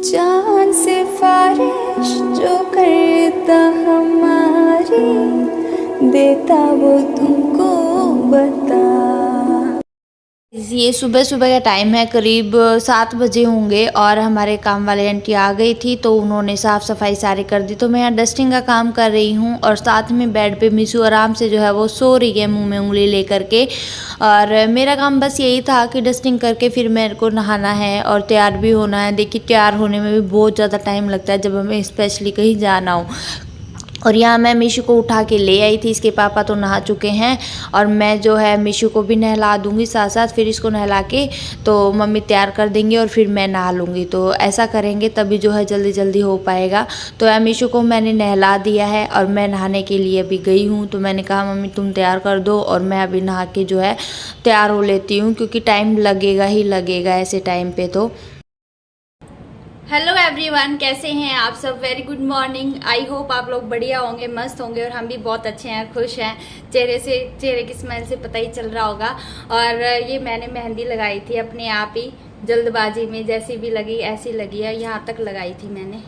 चांद सिफारिश जो करता हमारी, देता वो तुमको बता। ये सुबह सुबह का टाइम है, करीब 7 बजे होंगे और हमारे काम वाले आंटी आ गई थी तो उन्होंने साफ़ सफाई सारी कर दी। तो मैं यहाँ डस्टिंग का काम कर रही हूँ और साथ में बेड पे मिशू आराम से जो है वो सो रही है मुंह में उंगली लेकर के। और मेरा काम बस यही था कि डस्टिंग करके फिर मेरे को नहाना है और तैयार भी होना है। देखिए तैयार होने में भी बहुत ज़्यादा टाइम लगता है जब हमें स्पेशली कहीं जाना हो। और यहाँ मैं मिशू को उठा के ले आई थी, इसके पापा तो नहा चुके हैं और मैं जो है मिशू को भी नहला दूँगी साथ साथ। फिर इसको नहला के तो मम्मी तैयार कर देंगी और फिर मैं नहा लूँगी। तो ऐसा करेंगे तभी जो है जल्दी जल्दी हो पाएगा। तो यहाँ मिशू को मैंने नहला दिया है और मैं नहाने के लिए अभी गई हूँ। तो मैंने कहा मम्मी तुम तैयार कर दो और मैं अभी नहा के जो है तैयार हो लेती हूँ, क्योंकि टाइम लगेगा ही लगेगा ऐसे टाइम पे। तो हेलो एवरीवन, कैसे हैं आप सब? Very good morning. I hope आप लोग बढ़िया होंगे, मस्त होंगे और हम भी बहुत अच्छे हैं, खुश हैं। चेहरे की स्मेल से पता ही चल रहा होगा। और ये मैंने मेहंदी लगाई थी अपने आप ही जल्दबाजी में, जैसी भी लगी ऐसी लगी है। यहाँ तक लगाई थी मैंने,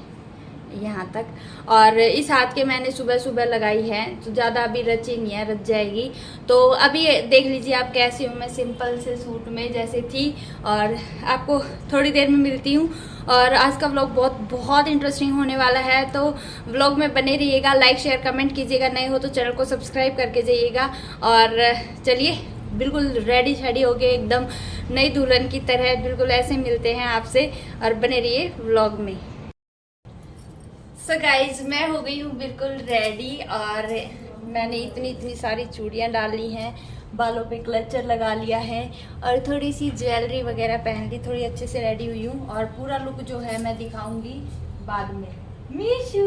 यहाँ तक। और इस हाथ के मैंने सुबह सुबह लगाई है, तो ज़्यादा अभी रची नहीं है, रच जाएगी। तो अभी देख लीजिए आप कैसी हूँ मैं, सिंपल से सूट में जैसे थी। और आपको थोड़ी देर में मिलती हूँ। और आज का व्लॉग बहुत इंटरेस्टिंग होने वाला है, तो व्लॉग में बने रहिएगा। लाइक शेयर कमेंट कीजिएगा, नए हो तो चैनल को सब्सक्राइब करके जाइएगा। और चलिए बिल्कुल रेडी शेडी हो गए एकदम नई दुल्हन की तरह, बिल्कुल ऐसे मिलते हैं आपसे। और बने रहिए व्लॉग में। सो गाइज मैं हो गई हूँ बिल्कुल रेडी और मैंने इतनी सारी चूड़ियाँ डाली हैं, बालों पे क्लचर लगा लिया है और थोड़ी सी ज्वेलरी वगैरह पहन ली, थोड़ी अच्छे से रेडी हुई हूँ। और पूरा लुक जो है मैं दिखाऊंगी बाद में। मिशू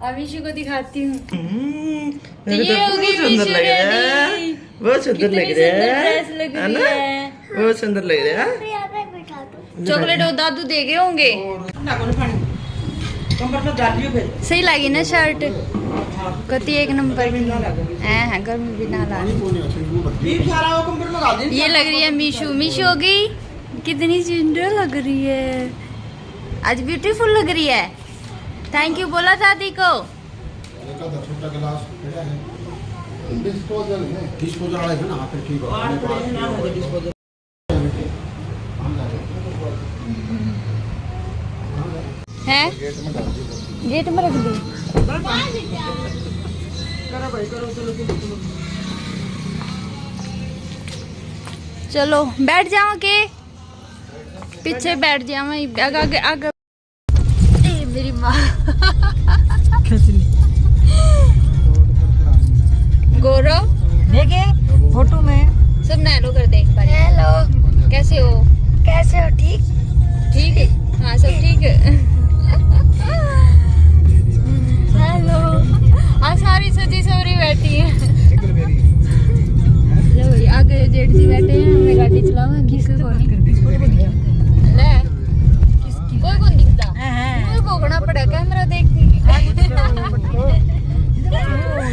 और मिशू को दिखाती हूँ। तो ये हो गई मिशू रेडी, बहुत सुंदर लग रहा है, बहुत सुंदर लग रहा है। चॉकलेट और दादू दे गए होंगे। सही लगी ना शर्ट, कति एक नंबर की है, गर्मी भी ना ला। ये लग रही है मिशू, मिशू हो गई, कितनी सुंदर लग रही है, आज ब्यूटीफुल लग रही है। थैंक यू बोला दादी को। है गेट में रख दी। चलो बैठ जाओ के पीछे बैठ जाओ, आगे आगे। मेरी माँ गौरव देखे फोटो में सब नैलो कर दे एक बार। हेलो कैसे हो? कैसे हो? ठीक ठीक है, हाँ सब ठीक है। हेलो, आज सारी सजी सवरी बैठी है। आगे जेठ जी बैठे हैं, हमें गाड़ी चलावा किसको ले कोई कौन दिखता मुझे भोगना पड़ा कैमरा देखने की।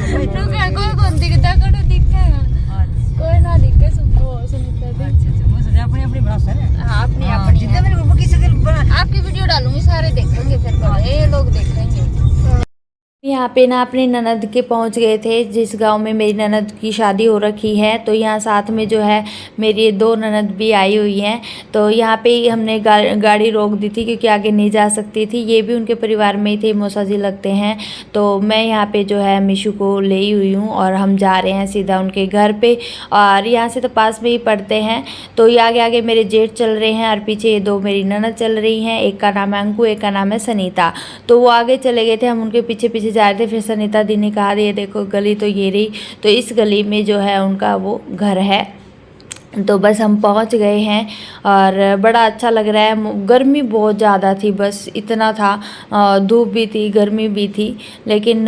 कोई कौन दिखता, कड़ो दिखता कोई ना दिखे, अपनी आपकी वीडियो डालूंगी, सारे देखेंगे, फिर ये लोग देखेंगे। यहाँ पे ना अपने ननद के पहुँच गए थे, जिस गांव में मेरी ननद की शादी हो रखी है। तो यहाँ साथ में जो है मेरी 2 ननद भी आई हुई हैं। तो यहाँ पे ही हमने गाड़ी रोक दी थी क्योंकि आगे नहीं जा सकती थी। ये भी उनके परिवार में ही थे, मौसा जी लगते हैं। तो मैं यहाँ पे जो है मिशू को ले हुई हूँ और हम जा रहे हैं सीधा उनके घर पे। और यहाँ से तो पास में ही पड़ते हैं। तो ये आगे आगे मेरे जेठ चल रहे हैं और पीछे ये 2 मेरी ननद चल रही हैं। एक का नाम है अंकु, एक का नाम है सनीता। तो वो आगे चले गए थे, हम उनके पीछे पीछे जा रहे थे। फिर सनीता दी ने कहा ये देखो गली तो ये रही, तो इस गली में जो है उनका वो घर है। तो बस हम पहुंच गए हैं और बड़ा अच्छा लग रहा है। गर्मी बहुत ज़्यादा थी, बस इतना था, धूप भी थी गर्मी भी थी, लेकिन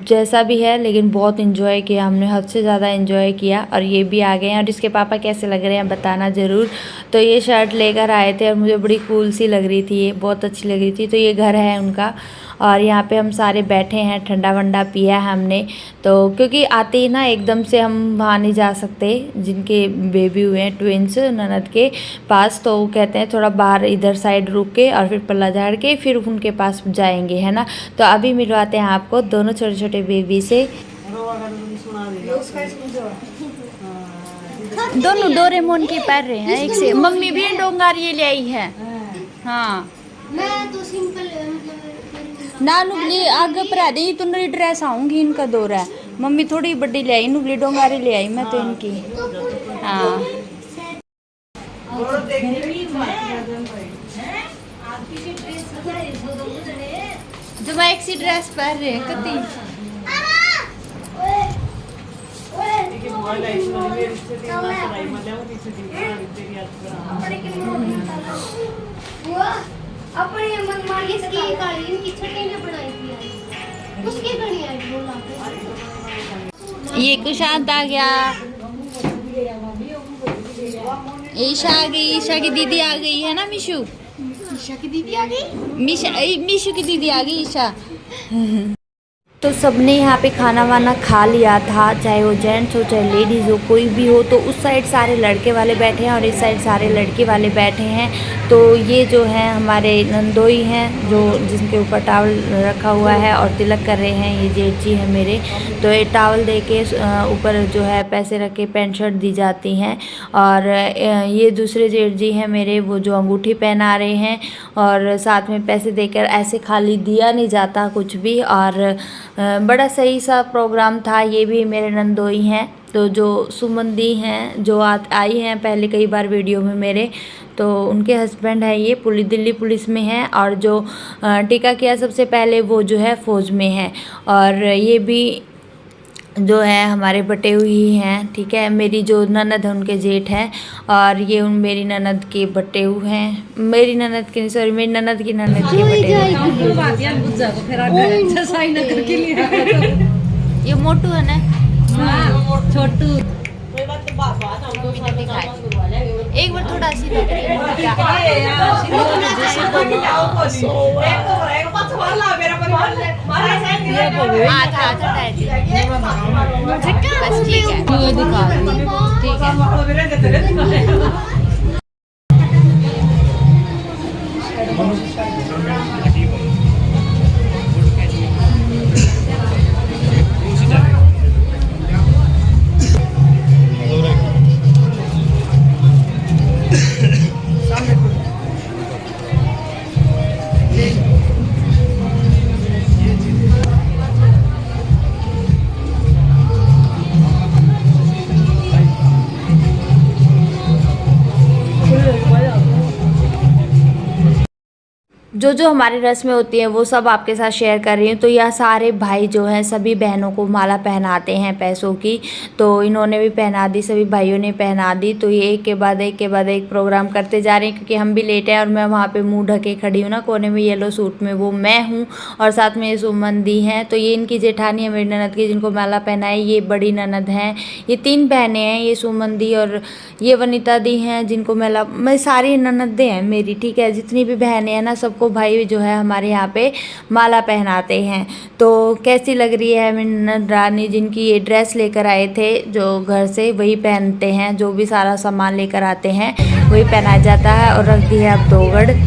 जैसा भी है, लेकिन बहुत इन्जॉय किया हमने, हद से ज़्यादा इन्जॉय किया। और ये भी आ गए हैं और इसके पापा कैसे लग रहे हैं बताना ज़रूर। तो ये शर्ट लेकर आए थे और मुझे बड़ी कूल सी लग रही थी, ये बहुत अच्छी लग रही थी। तो ये घर है उनका और यहाँ पे हम सारे बैठे हैं, ठंडा वंडा पिया है हमने। तो क्योंकि आते ही ना एकदम से हम वहाँ नहीं जा सकते, जिनके बेबी हुए हैं ट्विंस ननद के पास, तो वो कहते हैं थोड़ा बाहर इधर साइड रुक के और फिर पल्ला झाड़ के फिर उनके पास जाएंगे, है ना। तो अभी मिलवाते हैं आपको दोनों छोटे छोटे बेबी से। दोनों डोरेमोन की पढ़ रहे हैं, एक से मम्मी भी डोंगार ये ले आई है। हाँ मैं तो सिंपल ना नुगली आगे पर दे तो नई ड्रेस आऊंगी इनका दौरा है। मम्मी थोड़ी बड़ी ले आई, नुगली डोंगारी ले आई मैं तो इनकी। हाँ जो मैं एक सी ड्रेस पहन रहे हैं कती अपने मन मारी इसकी काली इनकी छठी ने बनाई थी उसके घड़ी आई बोला ये कुशांत आ गया, ईशा आ गई, ईशा की दीदी आ गई है ना मिशु, ईशा की दीदी आ गई, मिशु की दीदी आ गई ईशा। तो सबने यहाँ पे खाना वाना खा लिया था, चाहे वो जेंट्स हो चाहे लेडीज़ हो कोई भी हो। तो उस साइड सारे लड़के वाले बैठे हैं और इस साइड सारे लड़के वाले बैठे हैं। तो ये जो है हमारे नंदोई हैं जो जिनके ऊपर टावल रखा हुआ है और तिलक कर रहे हैं, ये जेठ जी हैं मेरे। तो ये टावल दे के ऊपर जो है पैसे रख के पैंट शर्ट दी जाती हैं। और ये दूसरे जेठ जी हैं मेरे, वो जो अंगूठी पहना रहे हैं और साथ में पैसे देकर ऐसे खाली दिया नहीं जाता कुछ भी। और बड़ा सही सा प्रोग्राम था। ये भी मेरे नंदोई हैं, तो जो सुमन दी हैं जो आई हैं पहले कई बार वीडियो में मेरे, तो उनके हस्बैंड है ये दिल्ली पुलिस में हैं। और जो टीका किया सबसे पहले वो जो है फ़ौज में है। और ये भी जो है हमारे बटे हुई हैं, ठीक है। मेरी जो ननद है उनके जेठ हैं और ये मेरी ननद के बटे हुए हैं, मेरी ननद के सॉरी मेरी ननद की ननद के बटे हुए हैं। ये मोटू है ना, छोटू एक बार थोड़ा सी आधा बस ठीक है। जो हमारी रस्में होती हैं वो सब आपके साथ शेयर कर रही हूँ। तो यह सारे भाई जो हैं सभी बहनों को माला पहनाते हैं पैसों की, तो इन्होंने भी पहना दी, सभी भाइयों ने पहना दी। तो ये एक के बाद एक प्रोग्राम करते जा रहे हैं क्योंकि हम भी लेट हैं। और मैं वहाँ पे मुंह ढके खड़ी हूँ ना कोने में येलो सूट में, वो मैं हूँ और साथ में ये सुमन दी हैं। तो ये इनकी जेठानी है मेरी ननद की जिनको माला पहनाई, ये बड़ी ननद हैं। ये 3 बहनें हैं, ये सुमन दी और ये वनीता दी हैं जिनको मैं सारी ननदें हैं मेरी, ठीक है। जितनी भी बहनें हैं ना सबको भाई जो है हमारे यहाँ पे माला पहनाते हैं। तो कैसी लग रही है मेरी ननद रानी, जिनकी ये ड्रेस लेकर आए थे जो घर से, वही पहनते हैं। जो भी सारा सामान लेकर आते हैं वही पहनाया जाता है। और रख दी है अब 2 गढ़।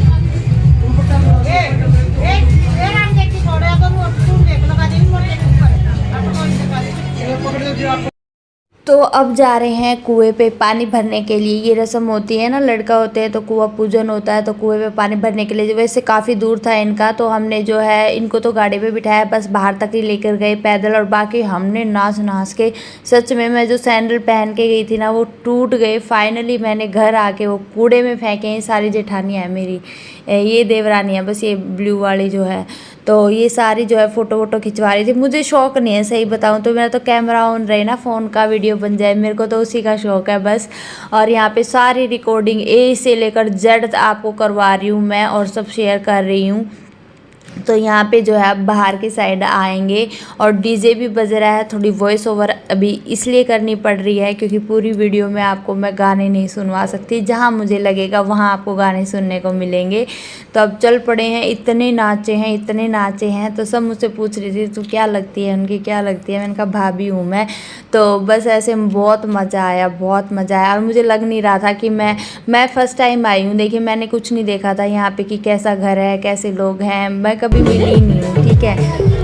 तो अब जा रहे हैं कुएं पे पानी भरने के लिए। ये रस्म होती है ना, लड़का होते हैं तो कुआं पूजन होता है, तो कुएं पे पानी भरने के लिए। वैसे काफ़ी दूर था इनका, तो हमने जो है इनको तो गाड़ी पे बिठाया, बस बाहर तक ही लेकर गए पैदल। और बाकी हमने नाच के सच में मैं जो सैंडल पहन के गई थी ना वो टूट गए। फाइनली मैंने घर आके वो कूड़े में फेंके हैं। सारी जेठानियाँ हैं मेरी, ये देवरानी है बस, ये ब्लू वाली जो है। तो ये सारी जो है फ़ोटो खिंचवा रही थी। मुझे शौक़ नहीं है सही बताऊं तो, मेरा तो कैमरा ऑन रहे ना फ़ोन का, वीडियो बन जाए, मेरे को तो उसी का शौक़ है बस। और यहाँ पे सारी रिकॉर्डिंग A से लेकर Z आपको करवा रही हूँ मैं और सब शेयर कर रही हूँ। तो यहाँ पे जो है अब बाहर की साइड आएंगे और डीजे भी बज रहा है। थोड़ी वॉइस ओवर अभी इसलिए करनी पड़ रही है क्योंकि पूरी वीडियो में आपको मैं गाने नहीं सुनवा सकती, जहाँ मुझे लगेगा वहाँ आपको गाने सुनने को मिलेंगे। तो अब चल पड़े हैं, इतने नाचे हैं। तो सब मुझसे पूछ रही थी तू क्या लगती है, उनकी क्या लगती है। मैंने कहा भाभी हूँ मैं। तो बस ऐसे बहुत मज़ा आया और मुझे लग नहीं रहा था कि मैं फ़र्स्ट टाइम आई हूँ। देखिए मैंने कुछ नहीं देखा था यहाँ पे कि कैसा घर है, कैसे लोग हैं, मैं कभी मिली नहीं हूँ, ठीक है।